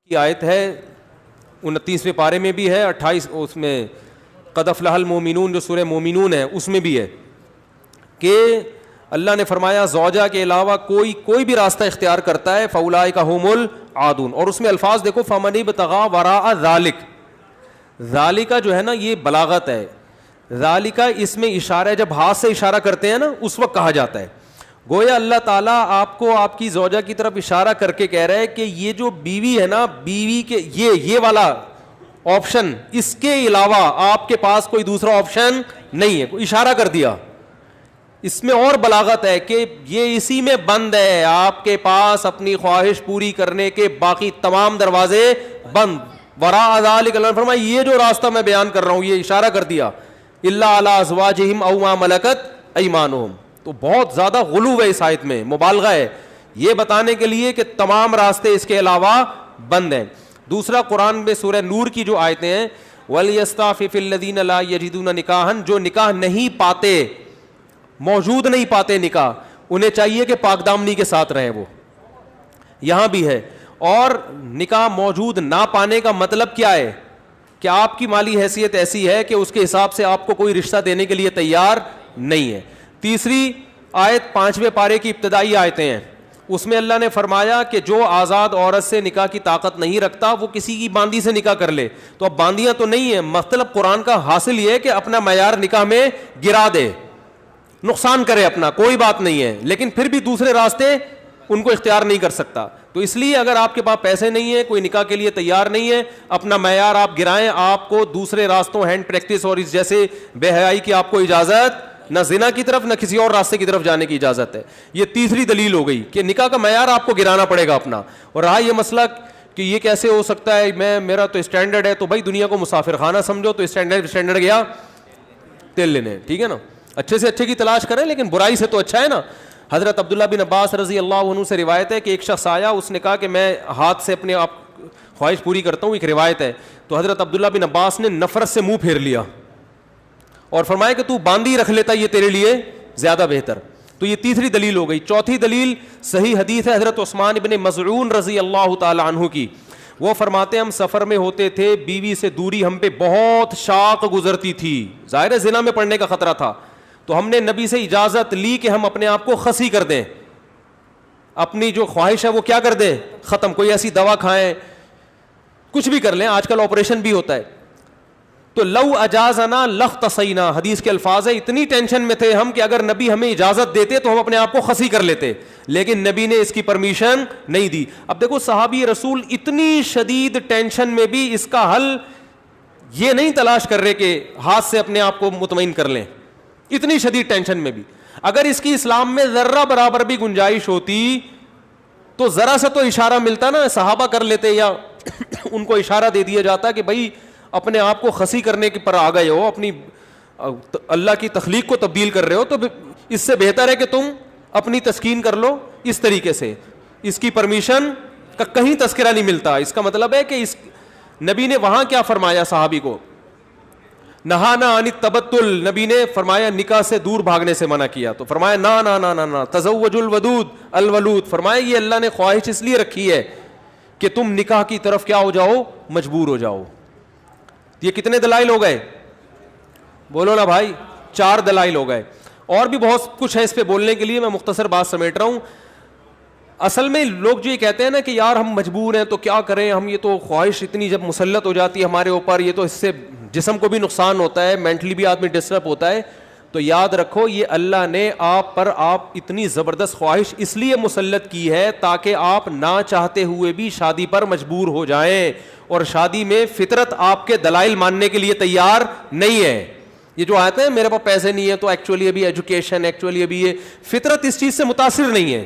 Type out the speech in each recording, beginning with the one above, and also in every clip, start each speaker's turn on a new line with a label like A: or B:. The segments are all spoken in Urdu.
A: کی آیت ہے 29ویں پارے میں بھی ہے, 28 اس میں قد افلح المؤمنون جو سورہ مومنون ہے اس میں بھی ہے کہ اللہ نے فرمایا زوجہ کے علاوہ کوئی بھی راستہ اختیار کرتا ہے فاولئک ھم العادون. اور اس میں الفاظ دیکھو فمن ابتغى وراء ذلک, ذالک جو ہے نا یہ بلاغت ہے, ذالک اس میں اشارہ ہے, جب ہاتھ سے اشارہ کرتے ہیں نا اس وقت کہا جاتا ہے. گویا اللہ تعالیٰ آپ کو آپ کی زوجہ کی طرف اشارہ کر کے کہہ رہے ہے کہ یہ جو بیوی ہے نا, بیوی کے یہ والا آپشن, اس کے علاوہ آپ کے پاس کوئی دوسرا آپشن نہیں ہے. اشارہ کر دیا. اس میں اور بلاغت ہے کہ یہ اسی میں بند ہے, آپ کے پاس اپنی خواہش پوری کرنے کے باقی تمام دروازے بند. وراء ذلک اللہ نے فرمایا یہ جو راستہ میں بیان کر رہا ہوں, یہ اشارہ کر دیا, الا علی ازواجہم او ما ملکت ایمانہم. تو بہت زیادہ غلو ہے اس آیت میں, مبالغہ ہے یہ بتانے کے لیے کہ تمام راستے اس کے علاوہ بند ہیں. دوسرا قرآن میں سورہ نور کی جو آیتیں ہیں وَلْيَسْتَعْفِفِ الَّذِينَ لَا يَجِدُونَ نِكَاحًا, جو نکاح نہیں پاتے, موجود نہیں پاتے نکاح, انہیں چاہیے کہ پاک دامنی کے ساتھ رہیں. وہ یہاں بھی ہے. اور نکاح موجود نہ پانے کا مطلب کیا ہے کہ آپ کی مالی حیثیت ایسی ہے کہ اس کے حساب سے آپ کو کوئی رشتہ دینے کے لیے تیار نہیں ہے. تیسری آیت 5ویں پارے کی ابتدائی آیتیں ہیں, اس میں اللہ نے فرمایا کہ جو آزاد عورت سے نکاح کی طاقت نہیں رکھتا وہ کسی کی باندی سے نکاح کر لے. تو اب باندیاں تو نہیں ہیں, مطلب قرآن کا حاصل یہ ہے کہ اپنا معیار نکاح میں گرا دے, نقصان کرے اپنا, کوئی بات نہیں ہے, لیکن پھر بھی دوسرے راستے ان کو اختیار نہیں کر سکتا. تو اس لیے اگر آپ کے پاس پیسے نہیں ہیں, کوئی نکاح کے لیے تیار نہیں ہے, اپنا معیار آپ گرائیں, آپ کو دوسرے راستوں ہینڈ پریکٹس اور اس جیسے بے حیائی کی آپ کو اجازت, نہ زنا کی طرف نہ کسی اور راستے کی طرف جانے کی اجازت ہے. یہ تیسری دلیل ہو گئی کہ نکاح کا معیار آپ کو گرانا پڑے گا اپنا. اور رہا یہ مسئلہ کہ یہ کیسے ہو سکتا ہے, میرا تو اسٹینڈرڈ ہے, تو بھائی دنیا کو مسافر خانہ سمجھو, تو اسٹینڈرڈ گیا تیل لینے, ٹھیک ہے نا, اچھے سے اچھے کی تلاش کریں لیکن برائی سے تو اچھا ہے نا. حضرت عبداللہ بن عباس رضی اللہ عنہ سے روایت ہے کہ ایک شخص آیا, اس نے کہا کہ میں ہاتھ سے اپنے آپ خواہش پوری کرتا ہوں, ایک روایت ہے. تو حضرت عبداللہ بن عباس نے نفرت سے منہ پھیر لیا اور فرمایا کہ تو باندی رکھ لیتا یہ تیرے لیے زیادہ بہتر. تو یہ تیسری دلیل ہو گئی. چوتھی دلیل صحیح حدیث ہے حضرت عثمان بن مظعون رضی اللہ تعالی عنہ کی. وہ فرماتے ہیں ہم سفر میں ہوتے تھے, بیوی سے دوری ہم پہ بہت شاق گزرتی تھی, ظاہر ہے زنا میں پڑنے کا خطرہ تھا. تو ہم نے نبی سے اجازت لی کہ ہم اپنے آپ کو خسی کر دیں, اپنی جو خواہش ہے وہ کیا کر دیں, ختم, کوئی ایسی دوا کھائیں, کچھ بھی کر لیں, آج کل آپریشن بھی ہوتا ہے. تو لو اجازنا لاختصینا, حدیث کے الفاظ ہیں, اتنی ٹینشن میں تھے ہم کہ اگر نبی ہمیں اجازت دیتے تو ہم اپنے آپ کو خسی کر لیتے, لیکن نبی نے اس کی پرمیشن نہیں دی. اب دیکھو صحابی رسول اتنی شدید ٹینشن میں بھی اس کا حل یہ نہیں تلاش کر رہے کہ ہاتھ سے اپنے آپ کو مطمئن کر لیں, اتنی شدید ٹینشن میں بھی. اگر اس کی اسلام میں ذرہ برابر بھی گنجائش ہوتی تو ذرا سا تو اشارہ ملتا نا, صحابہ کر لیتے یا ان کو اشارہ دے دیا جاتا کہ بھائی اپنے آپ کو خسی کرنے کے پر آ گئے ہو, اپنی اللہ کی تخلیق کو تبدیل کر رہے ہو, تو اس سے بہتر ہے کہ تم اپنی تسکین کر لو اس طریقے سے. اس کی پرمیشن کا کہیں تذکرہ نہیں ملتا. اس کا مطلب ہے کہ اس نبی نے وہاں کیا فرمایا صحابی کو, نہانا عن التبتل, نبی نے فرمایا نکاح سے دور بھاگنے سے منع کیا. تو فرمایا نا نا نا نا نا تزوج الودود الولود, فرمایا یہ اللہ نے خواہش اس لیے رکھی ہے کہ تم نکاح کی طرف کیا ہو جاؤ, مجبور ہو جاؤ. یہ کتنے دلائل ہو گئے, بولو نا بھائی, 4 دلائل ہو گئے. اور بھی بہت کچھ ہے اس پہ بولنے کے لیے, میں مختصر بات سمیٹ رہا ہوں. اصل میں لوگ جو یہ کہتے ہیں نا کہ یار ہم مجبور ہیں تو کیا کریں ہم, یہ تو خواہش اتنی جب مسلط ہو جاتی ہے ہمارے اوپر, یہ تو اس سے جسم کو بھی نقصان ہوتا ہے, مینٹلی بھی آدمی ڈسٹرب ہوتا ہے. تو یاد رکھو یہ اللہ نے آپ پر اتنی زبردست خواہش اس لیے مسلط کی ہے تاکہ آپ نہ چاہتے ہوئے بھی شادی پر مجبور ہو جائیں, اور شادی میں فطرت آپ کے دلائل ماننے کے لیے تیار نہیں ہے. یہ جو آتے ہیں میرے پاس پیسے نہیں ہے تو ایکچولی ابھی ایجوکیشن, ایکچولی ابھی یہ, فطرت اس چیز سے متاثر نہیں ہے.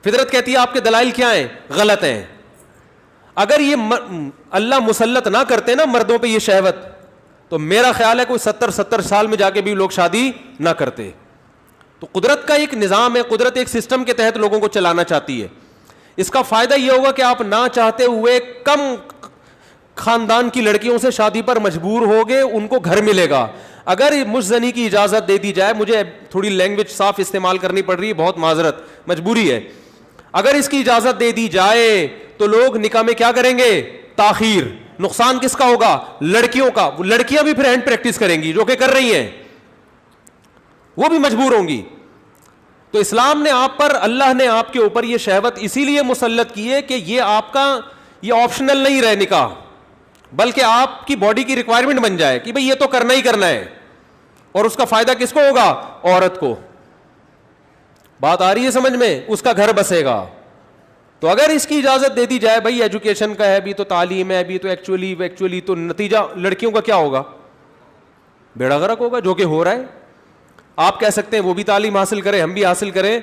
A: فطرت کہتی ہے آپ کے دلائل کیا ہیں, غلط ہیں. اگر یہ اللہ مسلط نہ کرتے نا مردوں پہ یہ شہوت, تو میرا خیال ہے کوئی 70 سال میں جا کے بھی لوگ شادی نہ کرتے. تو قدرت کا ایک نظام ہے, قدرت ایک سسٹم کے تحت لوگوں کو چلانا چاہتی ہے. اس کا فائدہ یہ ہوگا کہ آپ نہ چاہتے ہوئے کم خاندان کی لڑکیوں سے شادی پر مجبور ہوگے, ان کو گھر ملے گا. اگر مجھ زنی کی اجازت دے دی جائے, مجھے تھوڑی لینگویج صاف استعمال کرنی پڑ رہی ہے, بہت معذرت, مجبوری ہے. اگر اس کی اجازت دے دی جائے تو تو لوگ نکاح میں کیا کریں گے؟ تاخیر. نقصان کس کا ہوگا؟ لڑکیوں کا. لڑکیاں بھی پھر ہینڈ پریکٹس کریں گی جو کہ کر رہی ہیں, وہ بھی مجبور ہوں گی. تو اسلام نے آپ پر, اللہ نے آپ کے اوپر یہ شہوت اسی لیے مسلط کی ہے کہ یہ آپ کا یہ آپشنل نہیں رہے نکاح, بلکہ آپ کی باڈی کی ریکوائرمنٹ بن جائے کہ بھئی یہ تو کرنا ہی کرنا ہے. اور اس کا فائدہ کس کو ہوگا؟ عورت کو. بات آ رہی ہے سمجھ میں؟ اس کا گھر بسے گا. تو اگر اس کی اجازت دے دی جائے بھائی ایجوکیشن کا ہے بھی تو تعلیم ہے بھی تو ایکچولی تو نتیجہ لڑکیوں کا کیا ہوگا؟ بیڑا غرق ہوگا, جو کہ ہو رہا ہے. آپ کہہ سکتے ہیں وہ بھی تعلیم حاصل کرے ہم بھی حاصل کریں,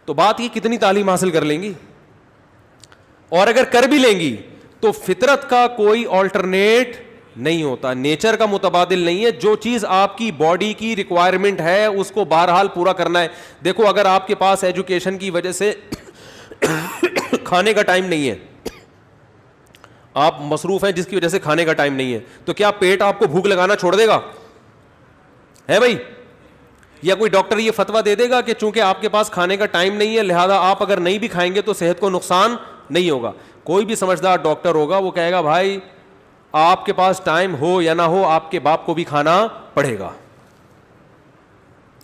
A: تو بات یہ کتنی تعلیم حاصل کر لیں گی؟ اور اگر کر بھی لیں گی تو فطرت کا کوئی آلٹرنیٹ نہیں ہوتا, نیچر کا متبادل نہیں ہے. جو چیز آپ کی باڈی کی ریکوائرمنٹ ہے اس کو بہرحال پورا کرنا ہے. دیکھو اگر آپ کے پاس ایجوکیشن کی وجہ سے کھانے کا ٹائم نہیں ہے, آپ مصروف ہیں جس کی وجہ سے کھانے کا ٹائم نہیں ہے, تو کیا پیٹ آپ کو بھوک لگانا چھوڑ دے گا؟ ہے بھائی؟ یا کوئی ڈاکٹر یہ فتویٰ دے دے گا کہ چونکہ آپ کے پاس کھانے کا ٹائم نہیں ہے لہذا آپ اگر نہیں بھی کھائیں گے تو صحت کو نقصان نہیں ہوگا؟ کوئی بھی سمجھدار ڈاکٹر ہوگا وہ کہے گا بھائی آپ کے پاس ٹائم ہو یا نہ ہو آپ کے باپ کو بھی کھانا پڑے گا,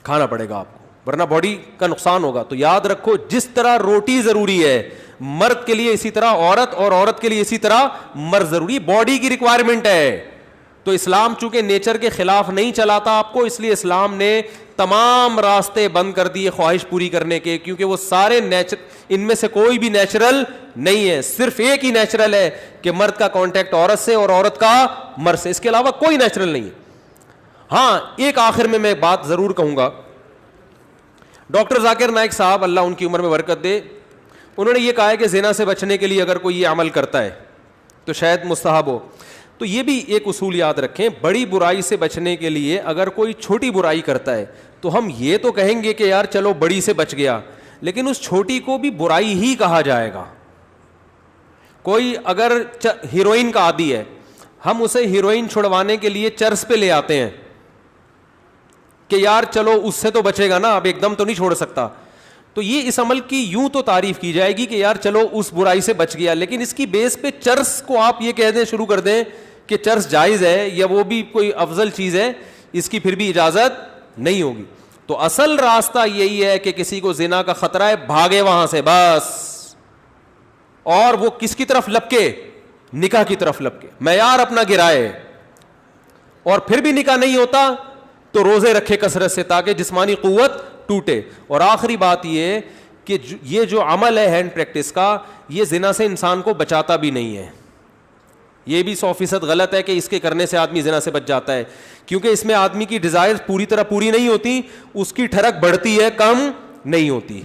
A: کھانا پڑے گا آپ کو, ورنہ باڈی کا نقصان ہوگا. تو یاد رکھو جس طرح روٹی ضروری ہے مرد کے لیے اسی طرح عورت, اور عورت کے لیے اسی طرح مرد ضروری, باڈی کی ریکوائرمنٹ ہے. تو اسلام چونکہ نیچر کے خلاف نہیں چلاتا آپ کو, اس لیے اسلام نے تمام راستے بند کر دیے خواہش پوری کرنے کے, کیونکہ وہ سارے ان میں سے کوئی بھی نیچرل نہیں ہے. صرف ایک ہی نیچرل ہے کہ مرد کا کانٹیکٹ عورت سے اور عورت کا مرد سے, اس کے علاوہ کوئی نیچرل نہیں ہے. ہاں ایک آخر میں بات ضرور کہوں گا. ڈاکٹر ذاکر نائک صاحب اللہ ان کی عمر میں برکت دے, انہوں نے یہ کہا ہے کہ زنا سے بچنے کے لیے اگر کوئی یہ عمل کرتا ہے تو شاید مستحب ہو. تو یہ بھی ایک اصول یاد رکھیں, بڑی برائی سے بچنے کے لیے اگر کوئی چھوٹی برائی کرتا ہے تو ہم یہ تو کہیں گے کہ یار چلو بڑی سے بچ گیا, لیکن اس چھوٹی کو بھی برائی ہی کہا جائے گا. کوئی اگر ہیروئن کا عادی ہے, ہم اسے ہیروئن چھڑوانے کے لیے چرس پہ لے آتے ہیں کہ یار چلو اس سے تو بچے گا نا, اب ایک دم تو نہیں چھوڑ سکتا. تو یہ اس عمل کی یوں تو تعریف کی جائے گی کہ یار چلو اس برائی سے بچ گیا, لیکن اس کی بیس پہ چرس کو آپ یہ کہہ دیں شروع کر دیں کہ چرس جائز ہے یا وہ بھی کوئی افضل چیز ہے, اس کی پھر بھی اجازت نہیں ہوگی. تو اصل راستہ یہی ہے کہ کسی کو زنا کا خطرہ ہے بھاگے وہاں سے بس, اور وہ کس کی طرف لپکے؟ نکاح کی طرف لپکے, معیار اپنا گرائے. اور پھر بھی نکاح نہیں ہوتا تو روزے رکھے کثرت سے تاکہ جسمانی قوت ٹوٹے. اور آخری بات یہ کہ یہ جو عمل ہے ہینڈ پریکٹس کا, یہ زنا سے انسان کو بچاتا بھی نہیں ہے. یہ بھی 100% غلط ہے کہ اس کے کرنے سے آدمی زنا سے بچ جاتا ہے, کیونکہ اس میں آدمی کی ڈیزائر پوری طرح پوری نہیں ہوتی, اس کی ٹھڑک بڑھتی ہے کم نہیں ہوتی.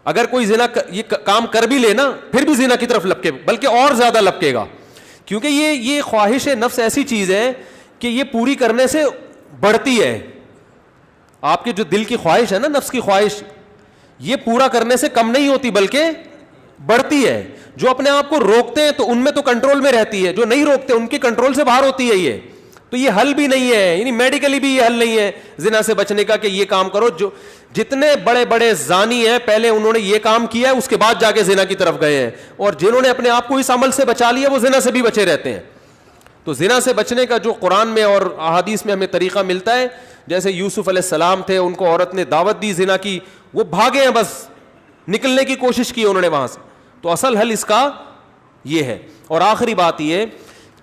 A: اگر کوئی زنا یہ کام کر بھی لے نا پھر بھی زنا کی طرف لپکے, بلکہ اور زیادہ لپکے گا, کیونکہ یہ خواہش نفس ایسی چیز ہے کہ یہ پوری کرنے سے بڑھتی ہے. آپ کے جو دل کی خواہش ہے نا, نفس کی خواہش, یہ پورا کرنے سے کم نہیں ہوتی بلکہ بڑھتی ہے. جو اپنے آپ کو روکتے ہیں تو ان میں تو کنٹرول میں رہتی ہے, جو نہیں روکتے ان کے کنٹرول سے باہر ہوتی ہے. یہ تو یہ حل بھی نہیں ہے, یعنی میڈیکلی بھی یہ حل نہیں ہے زنا سے بچنے کا کہ یہ کام کرو. جو جتنے بڑے بڑے زانی ہیں پہلے انہوں نے یہ کام کیا ہے, اس کے بعد جا کے زنا کی طرف گئے ہیں, اور جنہوں نے اپنے آپ کو اس عمل سے بچا لیا وہ زنا سے بھی بچے رہتے ہیں. تو زنا سے بچنے کا جو قرآن میں اور احادیث میں ہمیں طریقہ ملتا ہے, جیسے یوسف علیہ السلام تھے, ان کو عورت نے دعوت دی زنا کی, وہ بھاگے ہیں, بس نکلنے کی کوشش کی انہوں نے وہاں سے. تو اصل حل اس کا یہ ہے. اور آخری بات یہ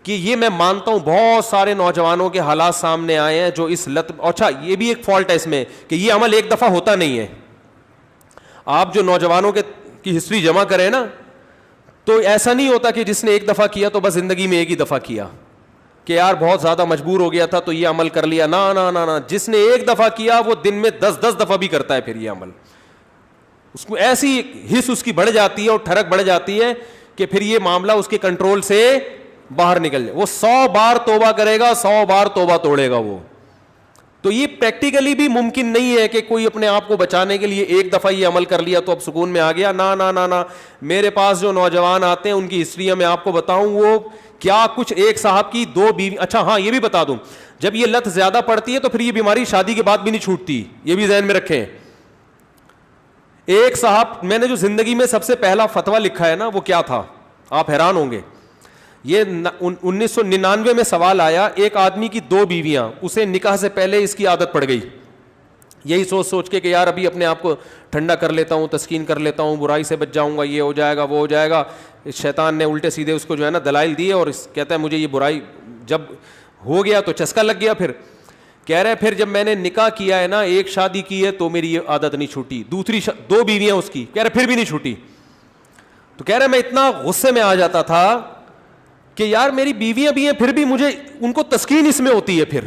A: کہ یہ میں مانتا ہوں بہت سارے نوجوانوں کے حالات سامنے آئے ہیں جو اس لت, اچھا یہ بھی ایک فالٹ ہے اس میں کہ یہ عمل ایک دفعہ ہوتا نہیں ہے. آپ جو نوجوانوں کی ہسٹری جمع کریں نا, تو ایسا نہیں ہوتا کہ جس نے ایک دفعہ کیا تو بس زندگی میں ایک ہی دفعہ کیا کہ یار بہت زیادہ مجبور ہو گیا تھا تو یہ عمل کر لیا. نا نا نا نا, جس نے ایک دفعہ کیا وہ دن میں 10 دفعہ بھی کرتا ہے پھر یہ عمل. اس کو ایسی حص اس کی بڑھ جاتی ہے اور ٹھڑک بڑھ جاتی ہے کہ پھر یہ معاملہ اس کے کنٹرول سے باہر نکل جائے. وہ 100 بار توبہ کرے گا, 100 بار توبہ توڑے گا وہ. تو یہ پریکٹیکلی بھی ممکن نہیں ہے کہ کوئی اپنے آپ کو بچانے کے لیے ایک دفعہ یہ عمل کر لیا تو اب سکون میں آ گیا. نا نا نا نا, میرے پاس جو نوجوان آتے ہیں ان کی ہسٹری میں آپ کو بتاؤں, وہ کیا کچھ, ایک صاحب کی 2 بیوی. اچھا ہاں یہ بھی بتا دوں, جب یہ لت زیادہ پڑتی ہے تو پھر یہ بیماری شادی کے بعد بھی نہیں چھوٹتی, یہ بھی ذہن میں رکھیں. ایک صاحب, میں نے جو زندگی میں سب سے پہلا فتویٰ لکھا ہے نا وہ کیا تھا, آپ حیران ہوں گے. یہ 1999 میں سوال آیا, ایک آدمی کی 2 بیویاں, اسے نکاح سے پہلے اس کی عادت پڑ گئی, یہی سوچ کے کہ یار ابھی اپنے آپ کو ٹھنڈا کر لیتا ہوں, تسکین کر لیتا ہوں, برائی سے بچ جاؤں گا, یہ ہو جائے گا, وہ ہو جائے گا. شیطان نے الٹے سیدھے اس کو جو ہے نا دلائل دیے, اور کہتا ہے مجھے یہ برائی جب ہو گیا تو چسکا لگ گیا. پھر کہہ رہے پھر جب میں نے نکاح کیا ہے نا, ایک شادی کی ہے تو میری یہ عادت نہیں چھوٹی, دوسری 2 بیویاں اس کی, کہہ رہے پھر بھی نہیں چھوٹی. تو کہہ رہے میں اتنا غصے میں آ جاتا تھا کہ یار میری بیویاں بھی ہیں پھر بھی مجھے ان کو تسکین اس میں ہوتی ہے. پھر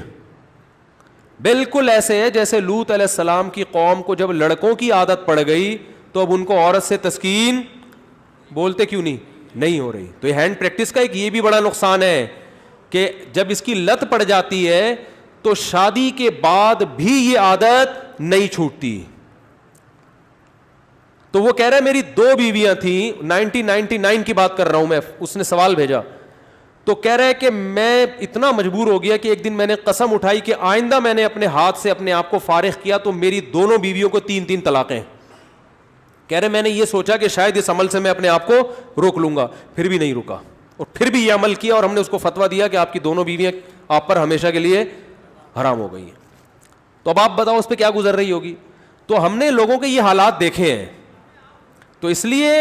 A: بالکل ایسے ہے جیسے لوط علیہ السلام کی قوم کو جب لڑکوں کی عادت پڑ گئی تو اب ان کو عورت سے تسکین بولتے کیوں نہیں ہو رہی. تو یہ ہینڈ پریکٹس کا ایک یہ بھی بڑا نقصان ہے کہ جب اس کی لت پڑ جاتی ہے تو شادی کے بعد بھی یہ عادت نہیں چھوٹتی. تو وہ کہہ رہا ہے میری 2 بیویاں تھیں, 1999 کی بات کر رہا ہوں میں, اس نے سوال بھیجا. تو کہہ رہا ہے کہ میں اتنا مجبور ہو گیا کہ ایک دن میں نے قسم اٹھائی کہ آئندہ میں نے اپنے ہاتھ سے اپنے آپ کو فارغ کیا تو میری دونوں بیویوں کو 3 طلاقیں. کہہ رہے میں نے یہ سوچا کہ شاید اس عمل سے میں اپنے آپ کو روک لوں گا, پھر بھی نہیں رکا, اور پھر بھی یہ عمل کیا, اور ہم نے اس کو فتویٰ دیا کہ آپ کی دونوں بیویاں آپ پر ہمیشہ کے لیے حرام ہو گئی ہیں. تو اب آپ بتاؤ اس پہ کیا گزر رہی ہوگی. تو ہم نے لوگوں کے یہ حالات دیکھے ہیں, تو اس لیے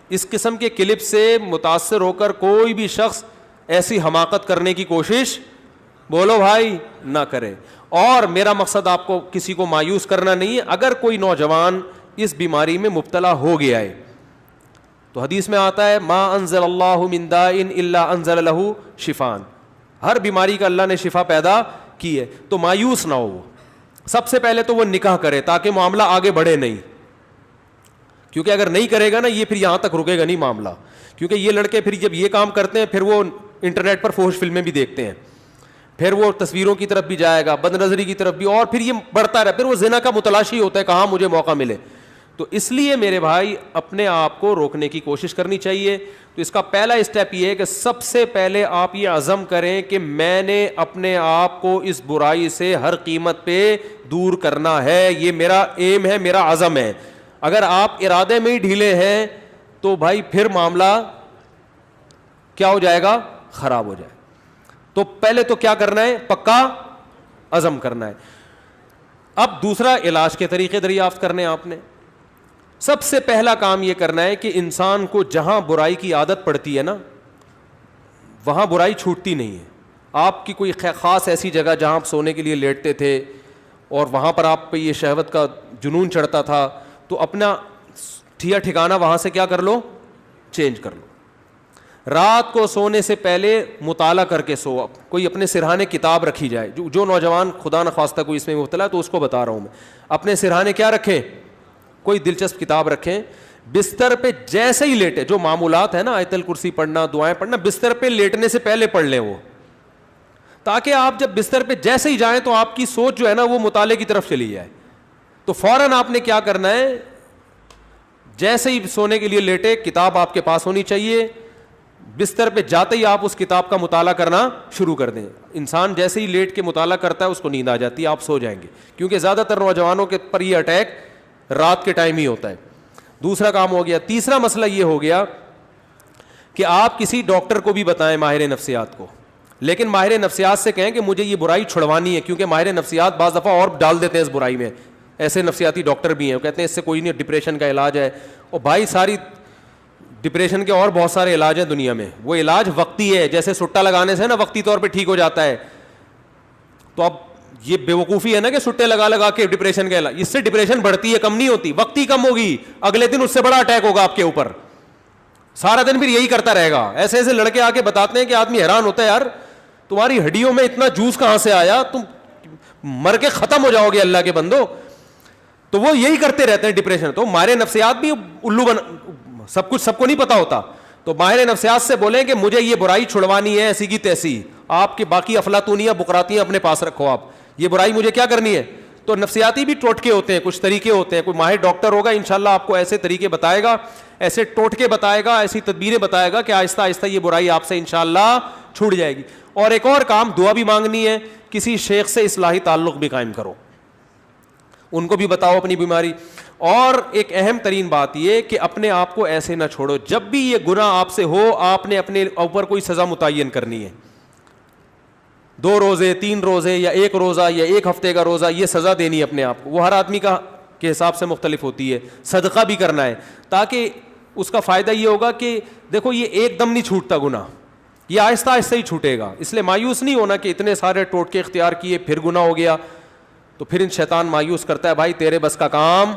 A: اس قسم کے کلپ سے متاثر ہو کر کوئی بھی شخص ایسی حماقت کرنے کی کوشش بولو بھائی نہ کرے. اور میرا مقصد آپ کو کسی کو مایوس کرنا نہیں ہے. اگر کوئی نوجوان اس بیماری میں مبتلا ہو گیا ہے تو حدیث میں آتا ہے ما انزل اللہ من داء الا انزل له شفاء, ہر بیماری کا اللہ نے شفا پیدا کی ہے. تو مایوس نہ ہو. وہ سب سے پہلے تو وہ نکاح کرے تاکہ معاملہ آگے بڑھے نہیں, کیونکہ اگر نہیں کرے گا نا یہ پھر یہاں تک رکے گا نہیں معاملہ. کیونکہ یہ لڑکے پھر جب یہ کام کرتے ہیں پھر وہ انٹرنیٹ پر فحش فلمیں بھی دیکھتے ہیں, پھر وہ تصویروں کی طرف بھی جائے گا, بد نظری کی طرف بھی, اور پھر یہ بڑھتا رہا, پھر وہ زنا کا متلاشی ہوتا ہے کہاں مجھے موقع ملے. تو اس لیے میرے بھائی اپنے آپ کو روکنے کی کوشش کرنی چاہیے. تو اس کا پہلا اسٹیپ یہ ہے کہ سب سے پہلے آپ یہ عزم کریں کہ میں نے اپنے آپ کو اس برائی سے ہر قیمت پہ دور کرنا ہے. یہ میرا ایم ہے, میرا عزم ہے. اگر آپ ارادے میں ہی ڈھیلے ہیں تو بھائی پھر معاملہ کیا ہو جائے گا, خراب ہو جائے. تو پہلے تو کیا کرنا ہے, پکا عزم کرنا ہے. اب دوسرا علاج کے طریقے دریافت کرنے آپ نے. سب سے پہلا کام یہ کرنا ہے کہ انسان کو جہاں برائی کی عادت پڑتی ہے نا وہاں برائی چھوٹتی نہیں ہے. آپ کی کوئی خاص ایسی جگہ جہاں آپ سونے کے لیے لیٹتے تھے اور وہاں پر آپ پہ یہ شہوت کا جنون چڑھتا تھا, تو اپنا ٹھکانہ وہاں سے کیا کر لو, چینج کر لو. رات کو سونے سے پہلے مطالعہ کر کے سو. کوئی اپنے سرہانے کتاب رکھی جائے. جو نوجوان خدا نخواستہ کوئی اس میں مبتلا ہے تو اس کو بتا رہا ہوں میں, اپنے سرہانے کیا رکھیں, کوئی دلچسپ کتاب رکھیں. بستر پہ جیسے ہی لیٹے, جو معمولات ہے نا آیت الکرسی پڑھنا, دعائیں پڑھنا, بستر پہ لیٹنے سے پہلے پڑھ لیں وہ, تاکہ آپ جب بستر پہ جیسے ہی جائیں تو آپ کی سوچ جو ہے نا وہ مطالعے کی طرف چلی جائے. تو فوراً آپ نے کیا کرنا ہے, جیسے ہی سونے کے لیے لیٹے کتاب آپ کے پاس ہونی چاہیے. بستر پہ جاتے ہی آپ اس کتاب کا مطالعہ کرنا شروع کر دیں. انسان جیسے ہی لیٹ کے مطالعہ کرتا ہے اس کو نیند آ جاتی ہے, آپ سو جائیں گے, کیونکہ زیادہ تر نوجوانوں کے پر یہ اٹیک رات کے ٹائم ہی ہوتا ہے. دوسرا کام ہو گیا. تیسرا مسئلہ یہ ہو گیا کہ آپ کسی ڈاکٹر کو بھی بتائیں ماہر نفسیات کو, لیکن ماہر نفسیات سے کہیں کہ مجھے یہ برائی چھڑوانی ہے, کیونکہ ماہر نفسیات بعض دفعہ اور ڈال دیتے ہیں اس برائی میں. ایسے نفسیاتی ڈاکٹر بھی ہیں, وہ کہتے ہیں اس سے کوئی نہیں, ڈپریشن کا علاج ہے. اور بھائی ساری ڈپریشن کے اور بہت سارے علاج ہیں دنیا میں, وہ علاج وقتی ہے, جیسے سٹا لگانے سے نا وقتی طور پہ ٹھیک ہو جاتا ہے. تو اب یہ بیوقوفی ہے نا کہ سٹے لگا کے ڈپریشن کا علاج, اس سے ڈپریشن بڑھتی ہے, کم نہیں ہوتی. وقتی کم ہوگی, اگلے دن اس سے بڑا اٹیک ہوگا آپ کے اوپر, سارا دن پھر یہی کرتا رہے گا. ایسے ایسے لڑکے آ کے بتاتے ہیں کہ آدمی حیران ہوتا ہے, یار تمہاری ہڈیوں میں اتنا جوس کہاں سے آیا, تم مر کے ختم ہو جاؤ گے اللہ کے بندو. تو وہ یہی کرتے رہتے ہیں ڈپریشن. تو ماہر نفسیات بھی الو سب کچھ سب کو نہیں پتا ہوتا. تو ماہر نفسیات سے بولیں کہ مجھے یہ برائی چھڑوانی ہے ایسی کی تیسی, آپ کے باقی افلاطونیاں بقراتیاں اپنے پاس رکھو, آپ یہ برائی مجھے کیا کرنی ہے. تو نفسیاتی بھی ٹوٹکے ہوتے ہیں, کچھ طریقے ہوتے ہیں. کوئی ماہر ڈاکٹر ہوگا انشاءاللہ آپ کو ایسے طریقے بتائے گا, ایسے ٹوٹکے بتائے گا, ایسی تدبیریں بتائے گا کہ آہستہ آہستہ یہ برائی آپ سے انشاءاللہ چھوٹ جائے گی. اور ایک اور کام, دعا بھی مانگنی ہے. کسی شیخ سے اصلاحی تعلق بھی قائم کرو, ان کو بھی بتاؤ اپنی بیماری. اور ایک اہم ترین بات یہ کہ اپنے آپ کو ایسے نہ چھوڑو, جب بھی یہ گناہ آپ سے ہو آپ نے اپنے اوپر کوئی سزا متعین کرنی ہے. 2 روزے 3 روزے یا 1 روزہ یا 1 ہفتے کا روزہ, یہ سزا دینی ہے اپنے آپ کو. وہ ہر آدمی کا کے حساب سے مختلف ہوتی ہے. صدقہ بھی کرنا ہے, تاکہ اس کا فائدہ یہ ہوگا کہ دیکھو یہ ایک دم نہیں چھوٹتا گناہ, یہ آہستہ آہستہ ہی چھوٹے گا. اس لیے مایوس نہیں ہونا کہ اتنے سارے ٹوٹکے اختیار کیے پھر گناہ ہو گیا, تو پھر شیطان مایوس کرتا ہے, بھائی تیرے بس کا کام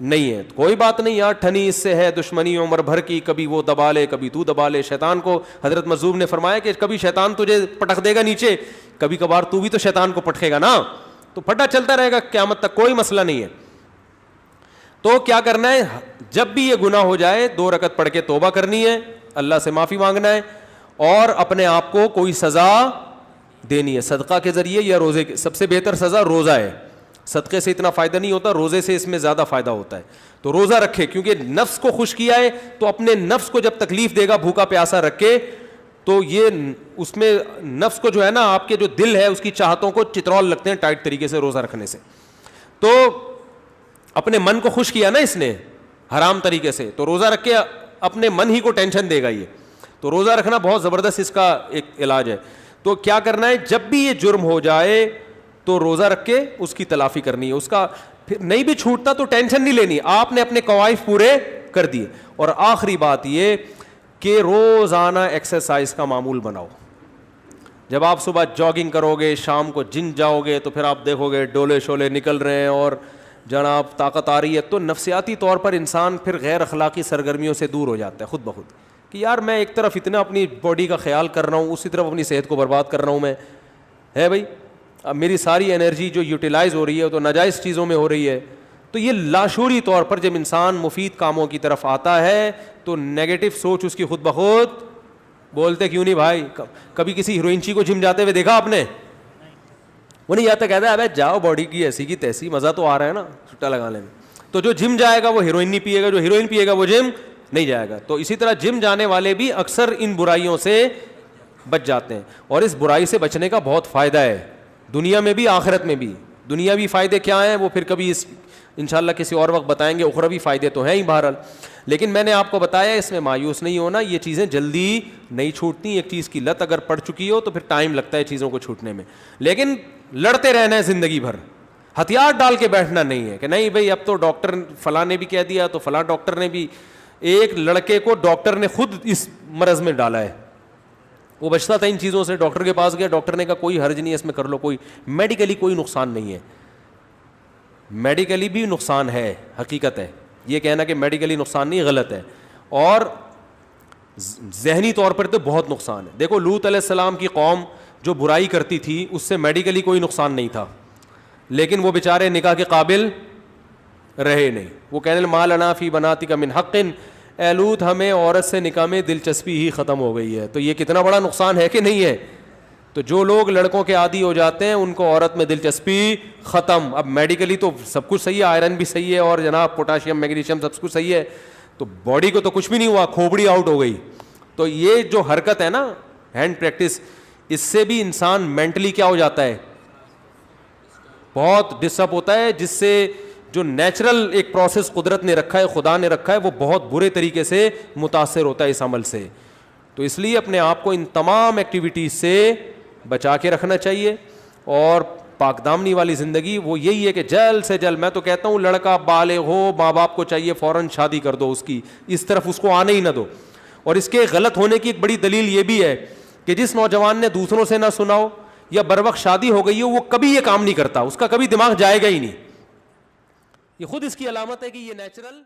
A: نہیں ہے. کوئی بات نہیں یار, ٹھنی اس سے ہے دشمنی عمر بھر کی, کبھی وہ دبا لے کبھی تو دبا لے. شیطان کو حضرت مظلوم نے فرمایا کہ کبھی شیطان تجھے پٹک دے گا نیچے, کبھی کبھار تو بھی تو شیطان کو پٹکے گا نا, تو پھٹا چلتا رہے گا قیامت تک, کوئی مسئلہ نہیں ہے. تو کیا کرنا ہے, جب بھی یہ گناہ ہو جائے 2 رکعت پڑھ کے توبہ کرنی ہے, اللہ سے معافی مانگنا ہے, اور اپنے آپ کو کوئی سزا دینی ہے صدقہ کے ذریعے یا روزے کے. سب سے بہتر سزا روزہ ہے, صدقے سے اتنا فائدہ نہیں ہوتا, روزے سے اس میں زیادہ فائدہ ہوتا ہے. تو روزہ رکھے, کیونکہ نفس کو خوش کیا ہے, تو اپنے نفس کو جب تکلیف دے گا بھوکا پیاسا رکھے, تو یہ اس میں نفس کو جو ہے نا, آپ کے جو دل ہے اس کی چاہتوں کو چترول لگتے ہیں ٹائٹ طریقے سے روزہ رکھنے سے. تو اپنے من کو خوش کیا نا اس نے حرام طریقے سے, تو روزہ رکھ کے اپنے من ہی کو ٹینشن دے گا یہ. تو روزہ رکھنا بہت زبردست اس کا ایک علاج ہے. تو کیا کرنا ہے, جب بھی یہ جرم ہو جائے تو روزہ رکھ کے اس کی تلافی کرنی ہے. اس کا پھر نہیں بھی چھوٹتا تو ٹینشن نہیں لینی, آپ نے اپنے قوائف پورے کر دیے. اور آخری بات یہ کہ روزانہ ایکسرسائز کا معمول بناؤ. جب آپ صبح جاگنگ کرو گے, شام کو جم جاؤ گے, تو پھر آپ دیکھو گے ڈولے شولے نکل رہے ہیں اور جناب طاقت آ رہی ہے, تو نفسیاتی طور پر انسان پھر غیر اخلاقی سرگرمیوں سے دور ہو جاتا ہے خود بخود, کہ یار میں ایک طرف اتنا اپنی باڈی کا خیال کر رہا ہوں, اسی طرف اپنی صحت کو برباد کر رہا ہوں میں, ہے بھائی. اب میری ساری انرجی جو یوٹیلائز ہو رہی ہے تو ناجائز چیزوں میں ہو رہی ہے. تو یہ لاشعوری طور پر جب انسان مفید کاموں کی طرف آتا ہے تو نیگیٹو سوچ اس کی خود بخود, بولتے کیوں نہیں بھائی, کبھی کسی ہیروئنچی کو جم جاتے ہوئے دیکھا آپ نے؟ وہ نہیں جاتا, کہتا ہے ابے جاؤ باڈی کی ایسی کی تیسی, مزہ تو آ رہا ہے نا چھٹا لگانے میں. تو جو جم جائے گا وہ ہیروئن نہیں پیے گا, جو ہیروئن پیے گا وہ جم نہیں جائے گا. تو اسی طرح جم جانے والے بھی اکثر ان برائیوں سے بچ جاتے ہیں, اور اس برائی سے بچنے کا بہت فائدہ ہے دنیا میں بھی آخرت میں بھی. دنیاوی فائدے کیا ہیں وہ پھر کبھی انشاءاللہ کسی اور وقت بتائیں گے, اخروی فائدے تو ہیں ہی بہرحال. لیکن میں نے آپ کو بتایا اس میں مایوس نہیں ہونا, یہ چیزیں جلدی نہیں چھوٹتی. ایک چیز کی لت اگر پڑ چکی ہو تو پھر ٹائم لگتا ہے چیزوں کو چھوٹنے میں, لیکن لڑتے رہنا ہے زندگی بھر. ہتھیار ڈال کے بیٹھنا نہیں ہے کہ نہیں بھائی اب تو ڈاکٹر فلاں نے بھی کہہ دیا تو فلاں ڈاکٹر نے بھی. ایک لڑکے کو ڈاکٹر نے خود اس مرض میں ڈالا ہے, وہ بچتا تھا ان چیزوں سے, ڈاکٹر کے پاس گیا, ڈاکٹر نے کہا کوئی حرج نہیں ہے اس میں, کر لو, کوئی میڈیکلی کوئی نقصان نہیں ہے. میڈیکلی بھی نقصان ہے, حقیقت ہے, یہ کہنا کہ میڈیکلی نقصان نہیں غلط ہے, اور ذہنی طور پر تو بہت نقصان ہے. دیکھو لوط علیہ السلام کی قوم جو برائی کرتی تھی اس سے میڈیکلی کوئی نقصان نہیں تھا, لیکن وہ بیچارے نکاح کے قابل رہے نہیں. وہ کہنے ما لنا فی بناتک من حق, اے لوط ہمیں عورت سے نکاح میں دلچسپی ہی ختم ہو گئی ہے. تو یہ کتنا بڑا نقصان ہے کہ نہیں ہے. تو جو لوگ لڑکوں کے عادی ہو جاتے ہیں ان کو عورت میں دلچسپی ختم. اب میڈیکلی تو سب کچھ صحیح ہے, آئرن بھی صحیح ہے اور جناب پوٹاشیم میگنیشیم سب کچھ صحیح ہے, تو باڈی کو تو کچھ بھی نہیں ہوا, کھوپڑی آؤٹ ہو گئی. تو یہ جو حرکت ہے نا ہینڈ پریکٹس, اس سے بھی انسان مینٹلی کیا ہو جاتا ہے, بہت ڈسٹرب ہوتا ہے, جس سے جو نیچرل ایک پروسیس قدرت نے رکھا ہے, خدا نے رکھا ہے, وہ بہت برے طریقے سے متاثر ہوتا ہے اس عمل سے. تو اس لیے اپنے آپ کو ان تمام ایکٹیویٹیز سے بچا کے رکھنا چاہیے. اور پاک دامنی والی زندگی وہ یہی ہے کہ جلد سے جلد, میں تو کہتا ہوں لڑکا بالغ ہو, ماں باپ کو چاہیے فوراً شادی کر دو اس کی, اس طرف اس کو آنے ہی نہ دو. اور اس کے غلط ہونے کی ایک بڑی دلیل یہ بھی ہے کہ جس نوجوان نے دوسروں سے نہ سنا ہو یا بروقت شادی ہو گئی ہو, وہ کبھی یہ کام نہیں کرتا, اس کا کبھی دماغ جائے گا ہی نہیں. یہ خود اس کی علامت ہے کہ یہ نیچرل